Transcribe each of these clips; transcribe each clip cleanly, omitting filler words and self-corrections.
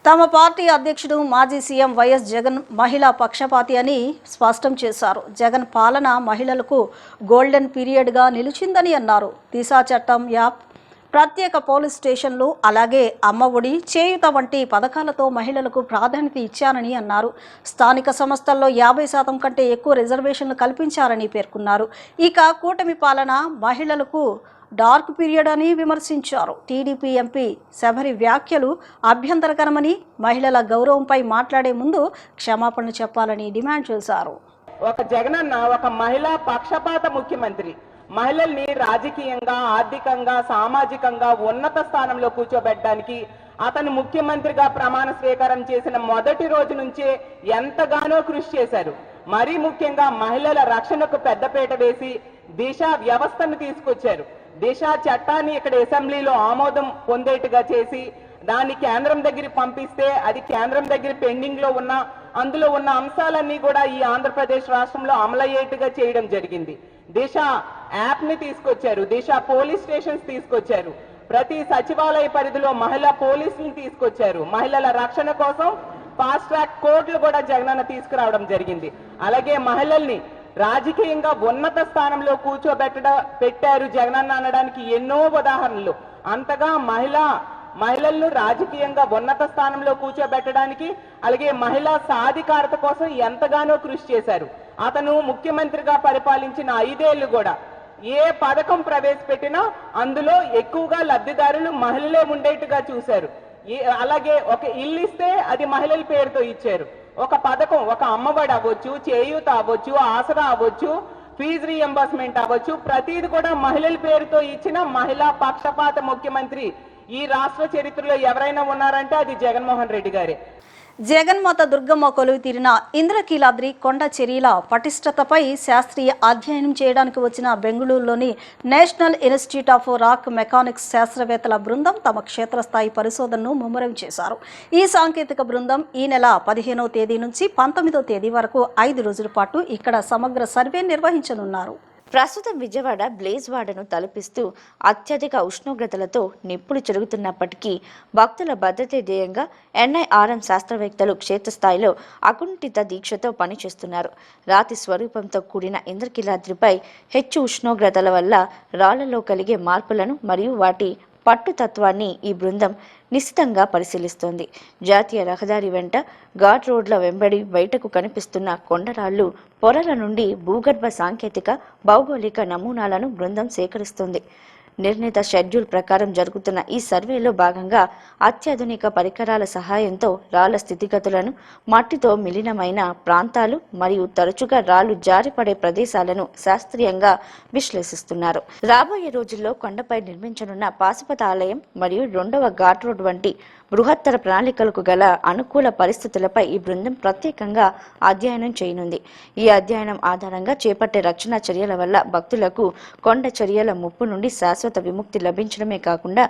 తమ పార్టీ అధ్యక్షుడు మాజీ సీఎం వైఎస్ జగన్ మహిళా పక్షపాతి అని స్పష్టం చేశారు. జగన్ పాలన మహిళలకు గోల్డెన్ పీరియడ్గా నిలిచిందని అన్నారు. దిశా చట్టం, యాప్, ప్రత్యేక పోలీస్ స్టేషన్లు, అలాగే అమ్మ ఒడి, చేయూత వంటి పథకాలతో మహిళలకు ప్రాధాన్యత ఇచ్చారని అన్నారు. స్థానిక సంస్థల్లో 50% కంటే ఎక్కువ రిజర్వేషన్లు కల్పించారని పేర్కొన్నారు. ఇక కూటమి పాలన మహిళలకు డార్క్ పీరియడ్ అని విమర్శించారు. టీడీపీ ఎంపీ శబరి వ్యాఖ్యలు అభ్యంతరకరమని, మహిళల గౌరవంపై మాట్లాడే ముందు క్షమాపణ చెప్పాలని డిమాండ్ చేశారు. ఒక జగనన్న ఒక మహిళా పక్షపాత ముఖ్యమంత్రి. మహిళల్ని రాజకీయంగా, ఆర్థికంగా, సామాజికంగా ఉన్నత స్థానంలో కూర్చోబెట్టడానికి అతను ముఖ్యమంత్రిగా ప్రమాణ స్వీకారం చేసిన మొదటి రోజు నుంచే ఎంతగానో కృషి చేశారు. మరీ ముఖ్యంగా మహిళల రక్షణకు పెద్దపీట వేసి దిశ వ్యవస్థను తీసుకొచ్చారు. దిశ చట్టాన్ని ఇక్కడ అసెంబ్లీలో ఆమోదం పొందేట్టుగా చేసి దాన్ని కేంద్రం దగ్గర పంపిస్తే అది కేంద్రం దగ్గర పెండింగ్ లో ఉన్న అందులో ఉన్న అంశాలన్నీ కూడా ఈ ఆంధ్రప్రదేశ్ రాష్ట్రంలో అమలయ్యేట్టుగా చేయడం జరిగింది. దిశ యాప్ ని తీసుకొచ్చారు, దిశ పోలీస్ స్టేషన్స్ తీసుకొచ్చారు, ప్రతి సచివాలయ పరిధిలో మహిళా పోలీసులు తీసుకొచ్చారు, మహిళల రక్షణ కోసం ఫాస్ట్ ట్రాక్ కోర్టులు కూడా జగనన్న తీసుకురావడం జరిగింది. అలాగే మహిళల్ని రాజకీయంగా ఉన్నత స్థానంలో పెట్టారు జగనన్న అనడానికి ఎన్నో ఉదాహరణలు. అంతగా మహిళలను రాజకీయంగా ఉన్నత స్థానంలో కూర్చోబెట్టడానికి, అలాగే మహిళా సాధికారత కోసం ఎంతగానో కృషి చేశారు. అతను ముఖ్యమంత్రిగా పరిపాలించిన 5 ఏళ్లు కూడా ఏ పథకం ప్రవేశపెట్టినా అందులో ఎక్కువగా లబ్ధిదారులు మహిళలే ఉండేట్టుగా చూశారు. అలాగే ఒక ఇల్లు ఇస్తే అది మహిళల పేరుతో ఇచ్చారు. ఒక పథకం, ఒక అమ్మఒడి అవ్వచ్చు, చేయూత అవ్వచ్చు, ఆసరా అవ్వచ్చు, ఫీజు రీఎంబర్స్మెంట్ అవ్వచ్చు, ప్రతిది కూడా మహిళల పేరుతో ఇచ్చిన మహిళా పక్షపాత ముఖ్యమంత్రి ఈ రాష్ట్ర చరిత్రలో ఎవరైనా ఉన్నారంటే అది జగన్మోహన్ రెడ్డి గారే. జగన్మాత దుర్గమ్మ కొలువు తీరిన ఇంద్రకీలాద్రి కొండ చర్యల పటిష్టతపై శాస్త్రీయ అధ్యయనం చేయడానికి వచ్చిన బెంగళూరులోని national institute of rock mechanics శాస్త్రవేత్తల బృందం తమ క్షేత్రస్థాయి పరిశోధనను ముమ్మరం చేశారు. ఈ సాంకేతిక బృందం ఈ నెల 15వ తేదీ నుంచి 19వ తేదీ వరకు 5 రోజుల పాటు ఇక్కడ సమగ్ర సర్వే నిర్వహించనున్నారు. ప్రస్తుతం విజయవాడ బ్లేజ్వాడను తలపిస్తూ అత్యధిక ఉష్ణోగ్రతలతో నిప్పులు చెరుగుతున్నప్పటికీ భక్తుల భద్రతే ధ్యేయంగా ఎన్ఐఆర్ఎం శాస్త్రవేత్తలు క్షేత్రస్థాయిలో అకుంఠిత దీక్షతో పనిచేస్తున్నారు. రాతి స్వరూపంతో కూడిన ఇంద్రకీలాద్రిపై హెచ్చు ఉష్ణోగ్రతల వల్ల రాళ్లలో కలిగే మార్పులను మరియు వాటి పట్టుతత్వాన్ని ఈ బృందం నిశితంగా పరిశీలిస్తోంది. జాతీయ రహదారి వెంట ఘాట్ రోడ్ల వెంబడి బయటకు కనిపిస్తున్న కొండరాళ్లు, పొరల నుండి భూగర్భ సాంకేతిక, భౌగోళిక నమూనాలను బృందం సేకరిస్తుంది. నిర్ణీత షెడ్యూల్ ప్రకారం జరుగుతున్న ఈ సర్వేలో భాగంగా అత్యాధునిక పరికరాల సహాయంతో రాళ్ల స్థితిగతులను, మట్టితో మిలినమైన ప్రాంతాలు మరియు తరచుగా రాళ్లు జారిపడే ప్రదేశాలను శాస్త్రీయంగా విశ్లేషిస్తున్నారు. రాబోయే రోజుల్లో కొండపై నిర్మించనున్న పాశుపత ఆలయం మరియు 2వ ఘాట్ రోడ్ వంటి బృహత్తర ప్రణాళికలకు గల అనుకూల పరిస్థితులపై ఈ బృందం ప్రత్యేకంగా అధ్యయనం చేయనుంది. ఈ అధ్యయనం ఆధారంగా చేపట్టే రక్షణ చర్యల వల్ల భక్తులకు కొండ చర్యల ముప్పు నుండి శాశ్వత విముక్తి లభించడమే కాకుండా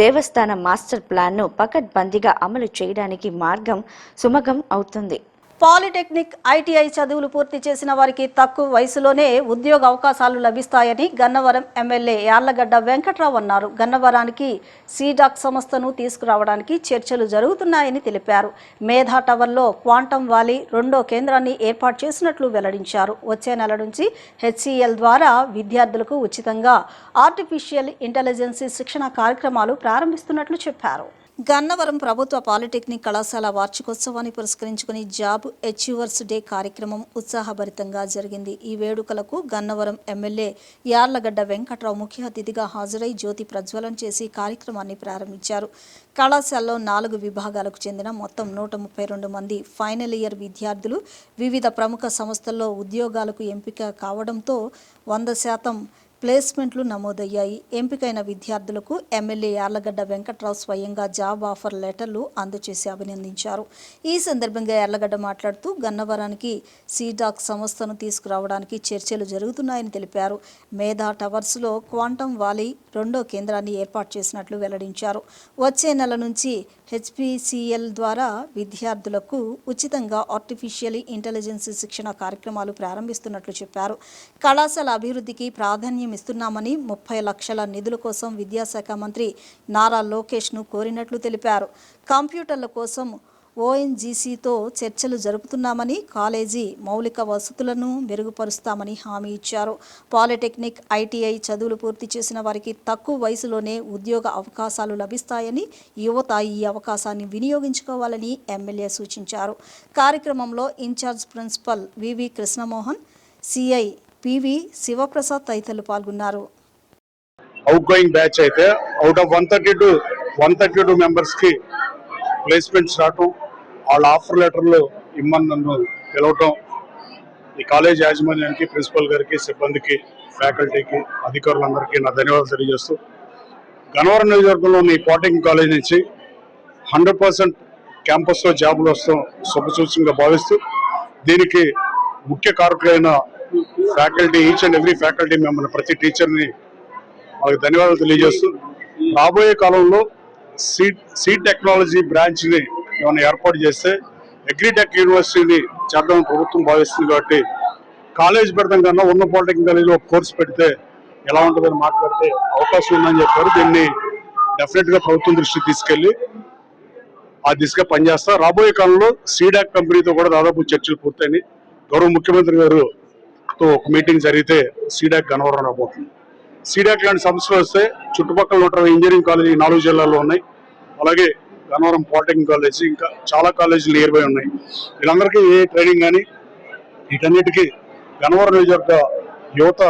దేవస్థాన మాస్టర్ ప్లాన్ను పకడ్బందీగా అమలు చేయడానికి మార్గం సుమగం అవుతుంది. పాలిటెక్నిక్, ఐటీఐ చదువులు పూర్తి చేసిన వారికి తక్కువ వయసులోనే ఉద్యోగ అవకాశాలు లభిస్తాయని గన్నవరం ఎమ్మెల్యే యార్లగడ్డ వెంకట్రావు అన్నారు. గన్నవరానికి సీడాక్ సంస్థను తీసుకురావడానికి చర్చలు జరుగుతున్నాయని తెలిపారు. మేధా టవర్లో క్వాంటమ్ వాలీ 2వ కేంద్రాన్ని ఏర్పాటు చేసినట్లు వెల్లడించారు. వచ్చే నెల నుంచి హెచ్సిఎల్ ద్వారా విద్యార్థులకు ఉచితంగా ఆర్టిఫిషియల్ ఇంటెలిజెన్స్ శిక్షణ కార్యక్రమాలు ప్రారంభిస్తున్నట్లు చెప్పారు. గన్నవరం ప్రభుత్వ పాలిటెక్నిక్ కళాశాల వార్షికోత్సవాన్ని పురస్కరించుకుని జాబ్ అచీవర్స్ డే కార్యక్రమం ఉత్సాహభరితంగా జరిగింది. ఈ వేడుకలకు గన్నవరం ఎమ్మెల్యే యార్లగడ్డ వెంకట్రావు ముఖ్య అతిథిగా హాజరై జ్యోతి ప్రజ్వలన చేసి కార్యక్రమాన్ని ప్రారంభించారు. కళాశాలలో 4 విభాగాలకు చెందిన మొత్తం 132 మంది ఫైనల్ ఇయర్ విద్యార్థులు వివిధ ప్రముఖ సంస్థల్లో ఉద్యోగాలకు ఎంపిక కావడంతో 100% ప్లేస్మెంట్లు నమోదయ్యాయి. ఎంపికైన విద్యార్థులకు ఎమ్మెల్యే యార్లగడ్డ వెంకట్రావు స్వయంగా జాబ్ ఆఫర్ లెటర్లు అందజేసి అభినందించారు. ఈ సందర్భంగా యార్లగడ్డ మాట్లాడుతూ గన్నవరానికి సీడాక్ సంస్థను తీసుకురావడానికి చర్చలు జరుగుతున్నాయని తెలిపారు. మేధా టవర్స్లో క్వాంటమ్ వాలీ 2వ కేంద్రాన్ని ఏర్పాటు చేసినట్లు వెల్లడించారు. వచ్చే నెల నుంచి హెచ్పిసిఎల్ ద్వారా విద్యార్థులకు ఉచితంగా ఆర్టిఫిషియల్ ఇంటెలిజెన్స్ శిక్షణ కార్యక్రమాలు ప్రారంభిస్తున్నట్లు చెప్పారు. కళాశాల అభివృద్ధికి ప్రాధాన్యం ఇస్తున్నామని 30 లక్షల నిధుల కోసం విద్యాశాఖ మంత్రి నారా లోకేష్ను కోరినట్లు తెలిపారు. కంప్యూటర్ల కోసం ఓఎన్జీసీతో చర్చలు జరుపుతున్నామని, కాలేజీ మౌలిక వసతులను మెరుగుపరుస్తామని హామీ ఇచ్చారు. పాలిటెక్నిక్, ఐటీఐ చదువులు పూర్తి చేసిన వారికి తక్కువ వయసులోనే ఉద్యోగ అవకాశాలు లభిస్తాయని, యువత ఈ అవకాశాన్ని వినియోగించుకోవాలని ఎమ్మెల్యే సూచించారు. కార్యక్రమంలో ఇన్ఛార్జ్ ప్రిన్సిపల్ వివి కృష్ణమోహన్, సిఐ పివి శివప్రసాద్ తదితరులు పాల్గొన్నారు. అవుట్ గోయింగ్ బ్యాచ్ అయితే అవుట్ ఆఫ్ 132 మెంబర్స్ కి ప్లేస్మెంట్స్ రావటం, వాళ్ళ ఆఫర్ లెటర్లు ఇమ్మని నన్ను పిలవటం, ఈ కాలేజ్ యాజమాన్యానికి, ప్రిన్సిపల్ గారికి, సిబ్బందికి, ఫ్యాకల్టీకి, అధికారులందరికీ నా ధన్యవాదాలు తెలియజేస్తూ, గన్నవరం నియోజకవర్గంలో ఉన్న ఈ పాలిటెక్నిక్ కాలేజ్ నుంచి 100% క్యాంపస్లో జాబులు వస్తాం శుభసూచనగా భావిస్తూ, దీనికి ముఖ్య కారకులైన faculty, each and every faculty member, ప్రతి టీచర్ని వాళ్ళకి ధన్యవాదాలు తెలియజేస్తూ, రాబోయే కాలంలో సీడ్ టెక్నాలజీ బ్రాంచ్ని ఏమైనా ఏర్పాటు చేస్తే అగ్రిటెక్ యూనివర్సిటీని చేద్దామని ప్రభుత్వం భావిస్తుంది. కాబట్టి కాలేజ్ పెడతాం కన్నా ఉన్న పాలిటెక్నిక్ కాలేజీలో ఒక కోర్సు పెడితే ఎలా ఉంటుందని మాట్లాడితే అవకాశం ఉందని చెప్పారు. దీన్ని డెఫినెట్గా ప్రభుత్వం దృష్టికి తీసుకెళ్లి ఆ దిశగా పనిచేస్తా. రాబోయే కాలంలో సీడాక్ కంపెనీతో కూడా దాదాపు చర్చలు పూర్తయినాయి. గౌరవ ముఖ్యమంత్రి గారుతో ఒక మీటింగ్ జరిగితే సీడాక్ గన్నవరం రాబోతుంది. సీడాక్ లాంటి సంస్థలు వస్తే చుట్టుపక్కల 120 ఇంజనీరింగ్ కాలేజీ 4 జిల్లాల్లో ఉన్నాయి. అలాగే గన్నవరం పాలిటెక్నిక్ కాలేజీ, ఇంకా చాలా కాలేజీలు నియర్ బై ఉన్నాయి. వీళ్ళందరికీ ఏ ట్రైనింగ్ కానీ వీటన్నిటికీ గన్నవరం నియోజకవర్గ యువత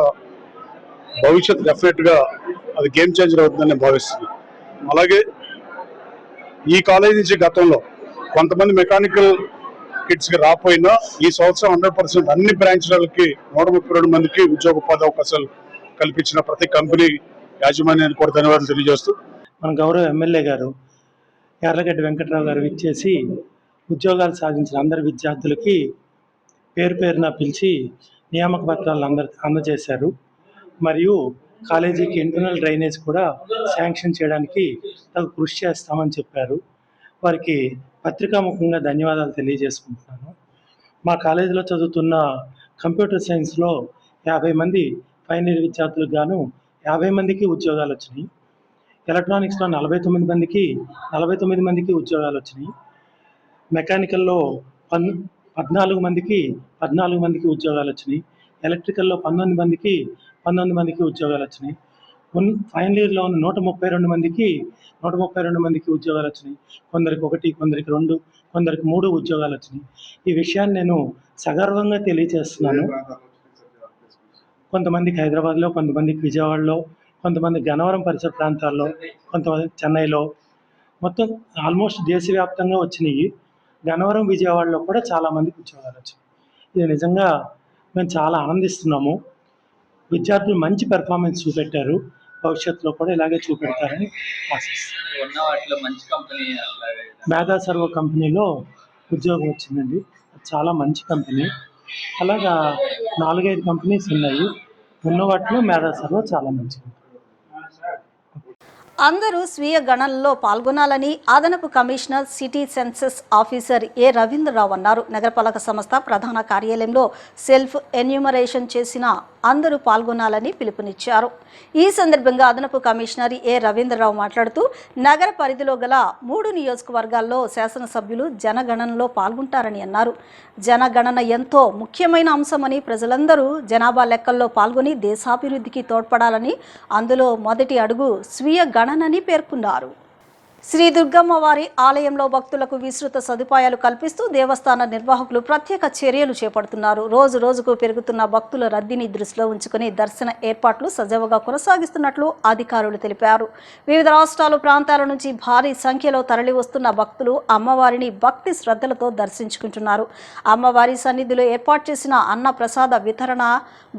భవిష్యత్ డెఫినెట్గా అది గేమ్ చేంజర్ అవుతుందని నేను భావిస్తున్నాను. అలాగే ఈ కాలేజీ నుంచి గతంలో కొంతమంది మెకానికల్ కిడ్స్కి రాకపోయినా ఈ సంవత్సరం 100% అన్ని బ్రాంచ్లకి 132 మందికి ఉద్యోగ ఉపాధి అవకాశాలు కల్పించిన ప్రతి కంపెనీ యాజమాన్యానికి కూడా ధన్యవాదాలు తెలియజేస్తూ, మన గౌరవ ఎమ్మెల్యే గారు యార్లగడ్డ వెంకట్రావు గారు విచ్చేసి ఉద్యోగాలు సాధించిన అందరి విద్యార్థులకి పేరు పేరున పిలిచి నియామక పత్రాలు అందజేశారు. మరియు కాలేజీకి ఇంటర్నల్ డ్రైనేజ్ కూడా శాంక్షన్ చేయడానికి తగు కృషి చేస్తామని చెప్పారు. వారికి పత్రికాముఖంగా ధన్యవాదాలు తెలియజేసుకుంటున్నాను. మా కాలేజీలో చదువుతున్న కంప్యూటర్ సైన్స్లో 50 మంది ఫైనల్ ఇయర్ విద్యార్థులకు గాను 50 మందికి ఉద్యోగాలు వచ్చినాయి. ఎలక్ట్రానిక్స్లో 49 మందికి ఉద్యోగాలు వచ్చినాయి. మెకానికల్లో 14 మందికి ఉద్యోగాలు వచ్చినాయి. ఎలక్ట్రికల్లో 19 మందికి ఉద్యోగాలు వచ్చినాయి. ఫైనల్ ఇయర్లో ఉన్న 132 మందికి ఉద్యోగాలు వచ్చినాయి. కొందరికి 1, కొందరికి 2, కొందరికి 3 ఉద్యోగాలు వచ్చినాయి. ఈ విషయాన్ని నేను సగర్వంగా తెలియజేస్తున్నాను. కొంతమందికి హైదరాబాద్లో, కొంతమందికి విజయవాడలో, కొంతమంది గన్నవరం పరిసర ప్రాంతాల్లో, కొంతమంది చెన్నైలో, మొత్తం ఆల్మోస్ట్ దేశవ్యాప్తంగా వచ్చినాయి. గన్నవరం, విజయవాడలో కూడా చాలామందికి ఉద్యోగాలు వచ్చినాయి. ఇది నిజంగా మేము చాలా ఆనందిస్తున్నాము. విద్యార్థులు మంచి పెర్ఫార్మెన్స్ చూపెట్టారు. భవిష్యత్తులో కూడా ఇలాగే చూపెడతారని ఆశిస్తున్నాను. మేధా సర్వ కంపెనీలో ఉద్యోగం వచ్చిందండి. చాలా మంచి కంపెనీ. అలాగా 4-5 కంపెనీస్ ఉన్నాయి. ఉన్న వాటిలో మేధా సర్వ చాలా మంచిది. అందరూ స్వీయ గణనలో పాల్గొనాలని అదనపు కమిషనర్ సిటీ సెన్సస్ ఆఫీసర్ ఏ రవీంద్రరావు అన్నారు. నగరపాలక సంస్థ ప్రధాన కార్యాలయంలో సెల్ఫ్ ఎన్యూమరేషన్ చేసిన అందరూ పాల్గొనాలని పిలుపునిచ్చారు. ఈ సందర్భంగా అదనపు కమిషనర్ ఏ రవీంద్రరావు మాట్లాడుతూ నగర పరిధిలో గల 3 నియోజకవర్గాల్లో శాసనసభ్యులు జనగణనలో పాల్గొంటారని అన్నారు. జనగణన ఎంతో ముఖ్యమైన అంశమని, ప్రజలందరూ జనాభా లెక్కల్లో పాల్గొని దేశాభివృద్ధికి తోడ్పడాలని, అందులో మొదటి అడుగు స్వీయ గణనని పేర్కొన్నారు. శ్రీ దుర్గమ్మ వారి ఆలయంలో భక్తులకు విస్తృత సదుపాయాలు కల్పిస్తూ దేవస్థాన నిర్వాహకులు ప్రత్యేక చర్యలు చేపడుతున్నారు. రోజు రోజుకు పెరుగుతున్న భక్తుల రద్దీని దృష్టిలో ఉంచుకుని దర్శన ఏర్పాట్లు సజావుగా కొనసాగిస్తున్నట్లు అధికారులు తెలిపారు. వివిధ రాష్ట్రాలు, ప్రాంతాల నుంచి భారీ సంఖ్యలో తరలి వస్తున్న భక్తులు అమ్మవారిని భక్తి శ్రద్ధలతో దర్శించుకుంటున్నారు. అమ్మవారి సన్నిధిలో ఏర్పాటు చేసిన అన్న ప్రసాద వితరణ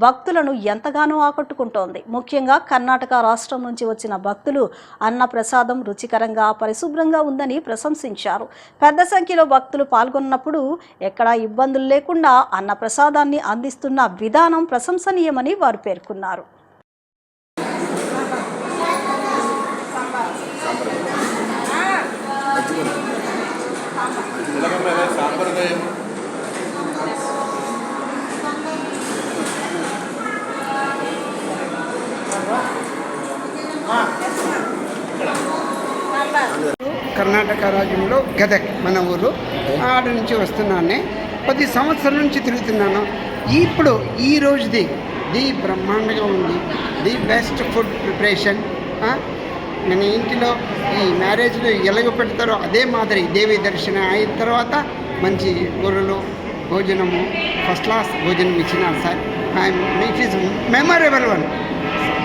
భక్తులను ఎంతగానో ఆకట్టుకుంటోంది. ముఖ్యంగా కర్ణాటక రాష్ట్రం నుంచి వచ్చిన భక్తులు అన్న ప్రసాదం రుచికరంగా, పరిశుభ్రంగా ఉందని ప్రశంసించారు. పెద్ద సంఖ్యలో భక్తులు పాల్గొన్నప్పుడు ఎక్కడా ఇబ్బందులు లేకుండా అన్న ప్రసాదాన్ని అందిస్తున్న విధానం ప్రశంసనీయమని వారు పేర్కొన్నారు. Thank you. సాంప్రదాయం కర్ణాటక రాజ్యంలో గదక్ మన ఊరు, ఆడ నుంచి వస్తున్నాను. 10 సంవత్సరాల నుంచి తిరుగుతున్నాను. ఇప్పుడు ఈ రోజుది బ్రహ్మాండంగా ఉంది. Best food preparation. మన ఇంటిలో ఈ మ్యారేజ్లో ఎలాగ పెడతారో అదే మాదిరి దేవి దర్శనం అయిన తర్వాత మంచి గొర్రెలు భోజనము, ఫస్ట్ క్లాస్ భోజనం ఇచ్చినారు sir. It is memorable one.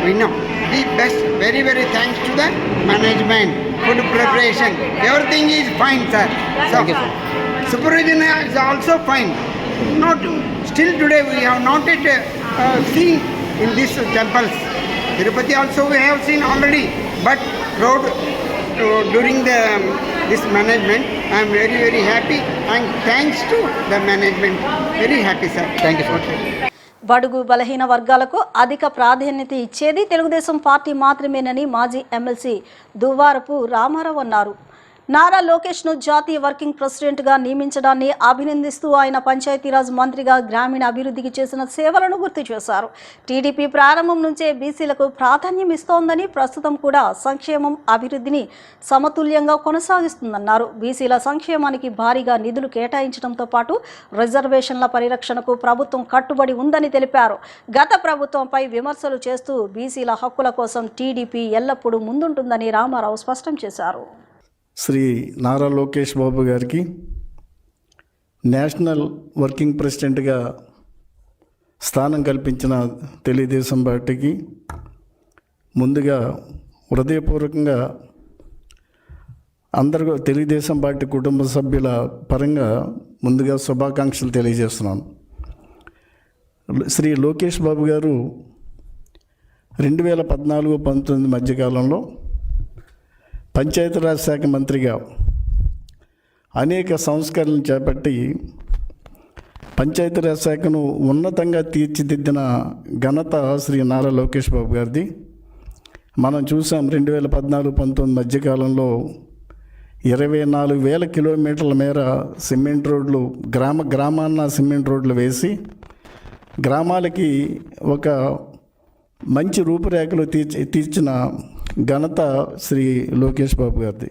విన్నాం the best. Very very thanks to the management, food preparation, everything is fine, sir. So, supervision is also fine. Not still today we have not yet seen in these temples. Tirupati also we have seen already, but road during this management, I am very very happy and thanks to the management. Very happy, sir. Thank you so much. బడుగు బలహీన వర్గాలకు అధిక ప్రాధాన్యత ఇచ్చేది Telugu Desam party మాత్రమేనని మాజీ MLC Duvvarapu Ramarao అన్నారు. నారా లోకేష్ను జాతీయ వర్కింగ్ ప్రెసిడెంట్గా నియమించడాన్ని అభినందిస్తూ ఆయన పంచాయతీరాజ్ మంత్రిగా గ్రామీణ అభివృద్ధికి చేసిన సేవలను గుర్తు చేశారు. టీడీపీ ప్రారంభం నుంచే బీసీలకు ప్రాధాన్యం ఇస్తోందని, ప్రస్తుతం కూడా సంక్షేమం అభివృద్ధిని సమతుల్యంగా కొనసాగిస్తుందన్నారు. బీసీల సంక్షేమానికి భారీగా నిధులు కేటాయించడంతో పాటు రిజర్వేషన్ల పరిరక్షణకు ప్రభుత్వం కట్టుబడి ఉందని తెలిపారు. గత ప్రభుత్వంపై విమర్శలు చేస్తూ బీసీల హక్కుల కోసం టీడీపీ ఎల్లప్పుడూ ముందుంటుందని రామారావు స్పష్టం చేశారు. శ్రీ నారా లోకేష్ బాబు గారికి నేషనల్ వర్కింగ్ ప్రెసిడెంట్గా స్థానం కల్పించిన తెలుగుదేశం పార్టీకి ముందుగా హృదయపూర్వకంగా అందరూ తెలుగుదేశం పార్టీ కుటుంబ సభ్యుల పరంగా ముందుగా శుభాకాంక్షలు తెలియజేస్తున్నాను. శ్రీ లోకేష్ బాబు గారు 2014-19 మధ్యకాలంలో పంచాయతీరాజ్ శాఖ మంత్రిగా అనేక సంస్కరణలు చేపట్టి పంచాయతీరాజ్ శాఖను ఉన్నతంగా తీర్చిదిద్దిన ఘనత శ్రీ నారా లోకేష్ బాబు గారిది. మనం చూసాం 2014-19 మధ్యకాలంలో 24,000 కిలోమీటర్ల మేర సిమెంట్ రోడ్లు గ్రామాన్న సిమెంట్ రోడ్లు వేసి గ్రామాలకి ఒక మంచి రూపురేఖలు తీర్చిన ఘనత శ్రీ లోకేష్ బాబు గారిది.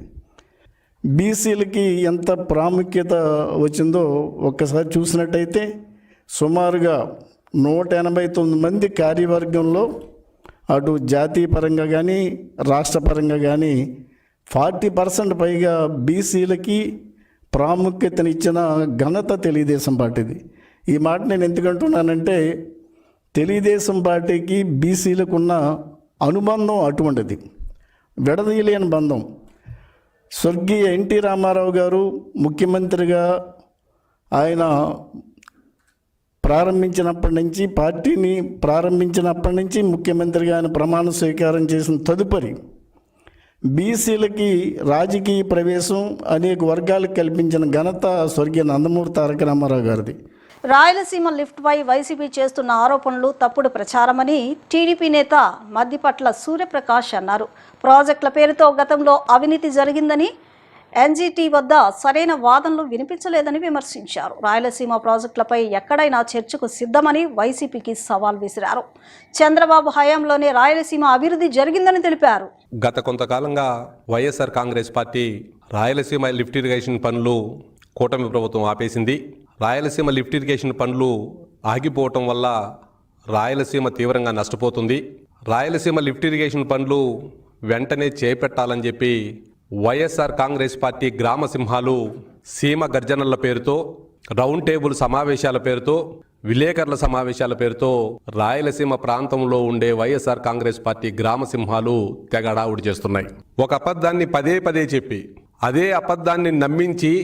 బీసీలకి ఎంత ప్రాముఖ్యత వచ్చిందో ఒక్కసారి చూసినట్టయితే సుమారుగా 189 మంది కార్యవర్గంలో అటు జాతీయ పరంగా కానీ రాష్ట్ర పరంగా కానీ 40% పైగా బీసీలకి ప్రాముఖ్యతనిచ్చిన ఘనత తెలుగుదేశం పార్టీది. ఈ మాట నేను ఎందుకంటున్నానంటే తెలుగుదేశం పార్టీకి బీసీలకు ఉన్న అనుబంధం అటువంటిది, విడదీయలేని బంధం. స్వర్గీయ ఎన్టీ రామారావు గారు ముఖ్యమంత్రిగా ఆయన పార్టీని ప్రారంభించినప్పటి నుంచి ముఖ్యమంత్రిగా ఆయన ప్రమాణ స్వీకారం చేసిన తదుపరి బీసీలకి రాజకీయ ప్రవేశం అనేక వర్గాలకు కల్పించిన ఘనత స్వర్గీయ నందమూరి తారక రామారావు గారిది. రాయలసీమ లిఫ్ట్పై వైసీపీ చేస్తున్న ఆరోపణలు తప్పుడు ప్రచారమని టీడీపీ నేత మద్దిపట్ల సూర్యప్రకాష్ అన్నారు. ప్రాజెక్టుల పేరుతో గతంలో అవినీతి జరిగిందని, ఎన్జీటీ వద్ద సరైన వాదనలు వినిపించలేదని విమర్శించారు. రాయలసీమ ప్రాజెక్టులపై ఎక్కడైనా చర్చకు సిద్ధమని వైసీపీకి సవాల్ విసిరారు. చంద్రబాబు హయాంలోనే రాయలసీమ అభివృద్ధి జరిగిందని తెలిపారు. గత కొంతకాలంగా YSR Congress party Rayalaseema lift irrigation పనులు కూటమి ప్రభుత్వం ఆపేసింది. రాయలసీమ లిఫ్ట్ ఇరిగేషన్ పనులు ఆగిపోవటం వల్ల రాయలసీమ తీవ్రంగా నష్టపోతుంది. రాయలసీమ లిఫ్ట్ ఇరిగేషన్ పనులు వెంటనే చేపట్టాలని చెప్పి వైఎస్ఆర్ కాంగ్రెస్ పార్టీ గ్రామ సింహాలు సీమ గర్జనల పేరుతో, రౌండ్ టేబుల్ సమావేశాల పేరుతో, విలేకరుల సమావేశాల పేరుతో రాయలసీమ ప్రాంతంలో ఉండే వైఎస్ఆర్ కాంగ్రెస్ పార్టీ గ్రామ సింహాలు తెగ హడావుడి చేస్తున్నాయి. ఒక అబద్ధాన్ని పదే పదే చెప్పి అదే అబద్ధాన్ని నమ్మించి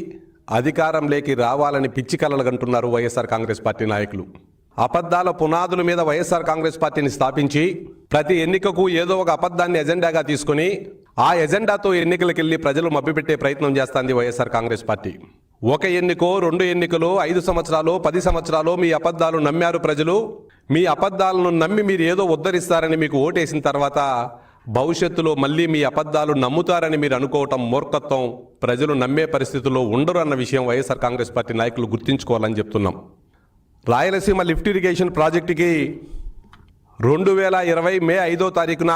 అధికారంలోకి రావాలని పిచ్చి కలలుగంటున్నారు వైఎస్ఆర్ కాంగ్రెస్ పార్టీ నాయకులు. అబద్ధాల పునాదుల మీద వైఎస్ఆర్ కాంగ్రెస్ పార్టీని స్థాపించి ప్రతి ఎన్నికకు ఏదో ఒక అబద్ధాన్ని ఎజెండాగా తీసుకుని ఆ ఎజెండాతో ఎన్నికలకు వెళ్ళి ప్రజలు మభ్యపెట్టే ప్రయత్నం చేస్తుంది వైఎస్ఆర్ కాంగ్రెస్ పార్టీ. ఒక ఎన్నికో 2 ఎన్నికలు 5 సంవత్సరాలు 10 సంవత్సరాలు మీ అబద్ధాలు నమ్మారు ప్రజలు. మీ అబద్ధాలను నమ్మి మీరు ఏదో ఉద్ధరిస్తారని మీకు ఓటేసిన తర్వాత భవిష్యత్తులో మళ్ళీ మీ అబద్ధాలు నమ్ముతారని మీరు అనుకోవటం మూర్ఖత్వం. ప్రజలు నమ్మే పరిస్థితుల్లో ఉండరు అన్న విషయం వైఎస్ఆర్ కాంగ్రెస్ పార్టీ నాయకులు గుర్తుంచుకోవాలని చెప్తున్నాం. రాయలసీమ లిఫ్ట్ ఇరిగేషన్ ప్రాజెక్టుకి 2020 మే 5వ తారీఖున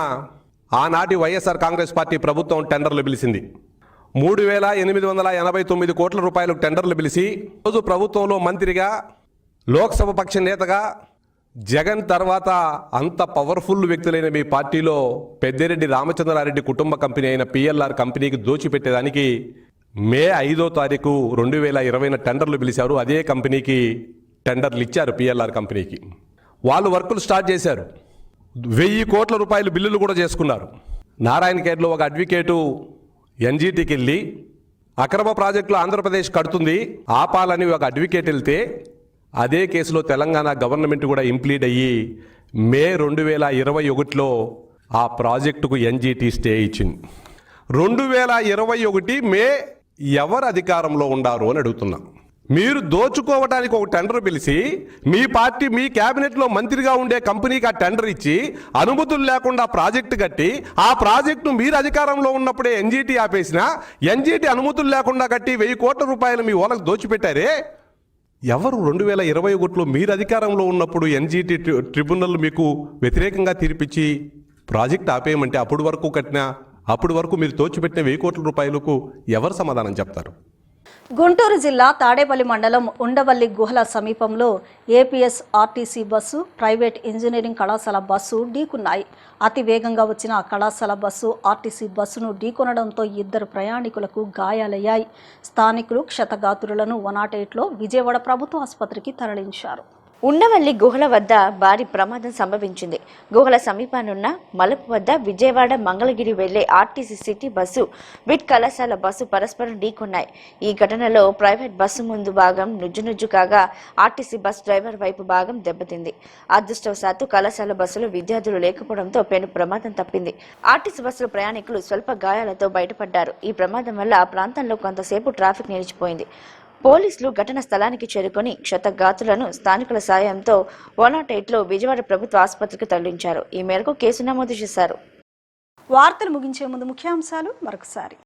ఆనాటి వైఎస్ఆర్ కాంగ్రెస్ పార్టీ ప్రభుత్వం టెండర్లు పిలిచింది. 3,889 కోట్ల రూపాయలకు టెండర్లు పిలిచి రోజు ప్రభుత్వంలో మంత్రిగా, లోక్సభ పక్ష నేతగా, జగన్ తర్వాత అంత పవర్ఫుల్ వ్యక్తులైన మీ పార్టీలో పెద్దిరెడ్డి రామచంద్రారెడ్డి కుటుంబ కంపెనీ అయిన పిఎల్ఆర్ కంపెనీకి దోచిపెట్టేదానికి మే 5వ తారీఖు 2020న టెండర్లు పిలిచారు. అదే కంపెనీకి టెండర్లు ఇచ్చారు. పిఎల్ఆర్ కంపెనీకి వాళ్ళు వర్కులు స్టార్ట్ చేశారు. 1000 కోట్ల రూపాయలు బిల్లులు కూడా చేసుకున్నారు. నారాయణఖేడ్లో ఒక అడ్వకేటు ఎన్జీటీకి వెళ్ళి అక్రమ ప్రాజెక్టులో ఆంధ్రప్రదేశ్ కడుతుంది ఆపాలని ఒక అడ్వకేట్ వెళ్తే అదే కేసులో తెలంగాణ గవర్నమెంట్ కూడా ఇంప్లీడ్ అయ్యి మే 2021లో ఆ ప్రాజెక్టుకు ఎన్జీటీ స్టే ఇచ్చింది. 2021 మే ఎవరు అధికారంలో ఉండారు అని అడుగుతున్నాం. మీరు దోచుకోవడానికి ఒక టెండర్ పిలిచి మీ పార్టీ మీ క్యాబినెట్లో మంత్రిగా ఉండే కంపెనీకి ఆ టెండర్ ఇచ్చి అనుమతులు లేకుండా ప్రాజెక్టు కట్టి ఆ ప్రాజెక్టును మీరు అధికారంలో ఉన్నప్పుడే ఎన్జీటీ ఆపేసిన ఎన్జీటీ అనుమతులు లేకుండా కట్టి 1000 కోట్ల రూపాయలు మీ వాళ్ళకు దోచిపెట్టారే ఎవరు? 2021లో మీరు అధికారంలో ఉన్నప్పుడు ఎన్జీటీ ట్రిబ్యునల్ మీకు వ్యతిరేకంగా తీర్పిచ్చి ప్రాజెక్ట్ ఆపేయమంటే అప్పుడు వరకు మీరు దోచిపెట్టిన 1000 కోట్ల రూపాయలకు ఎవరు సమాధానం చెప్తారు? గుంటూరు జిల్లా తాడేపల్లి మండలం ఉండవల్లి గుహల సమీపంలో APS RTC bus, private engineering కళాశాల బస్సు ఢీకున్నాయి. అతి వేగంగా వచ్చిన కళాశాల బస్సు ఆర్టీసీ బస్సును ఢీకొనడంతో 2 ప్రయాణికులకు గాయాలయ్యాయి. స్థానికులు క్షతగాత్రులను 108లో విజయవాడ ప్రభుత్వ ఆసుపత్రికి తరలించారు. ఉండవల్లి గుహల వద్ద భారీ ప్రమాదం సంభవించింది. గుహల సమీపానున్న మలుపు వద్ద విజయవాడ మంగళగిరి వెళ్లే ఆర్టీసీ సిటీ బస్సు, బిట్ కళాశాల బస్సు పరస్పరం ఢీకొన్నాయి. ఈ ఘటనలో ప్రైవేట్ బస్సు ముందు భాగం నుజ్జునుజ్జు కాగా ఆర్టీసీ బస్ డ్రైవర్ వైపు భాగం దెబ్బతింది. అదృష్టవశాత్తు కళాశాల బస్సులో విద్యార్థులు లేకపోవడంతో పెను ప్రమాదం తప్పింది. ఆర్టీసీ బస్సులో ప్రయాణికులు స్వల్ప గాయాలతో బయటపడ్డారు. ఈ ప్రమాదం వల్ల ఆ ప్రాంతంలో కొంతసేపు ట్రాఫిక్ నిలిచిపోయింది. పోలీసులు ఘటన స్థలానికి చేరుకొని క్షతగాత్రులను స్థానికుల సాయంతో 108లో విజయవాడ ప్రభుత్వ ఆసుపత్రికి తరలించారు. ఈ మేరకు కేసు నమోదు చేశారు. వార్తలు ముగించే ముందు ముఖ్యాంశాలు మరొకసారి.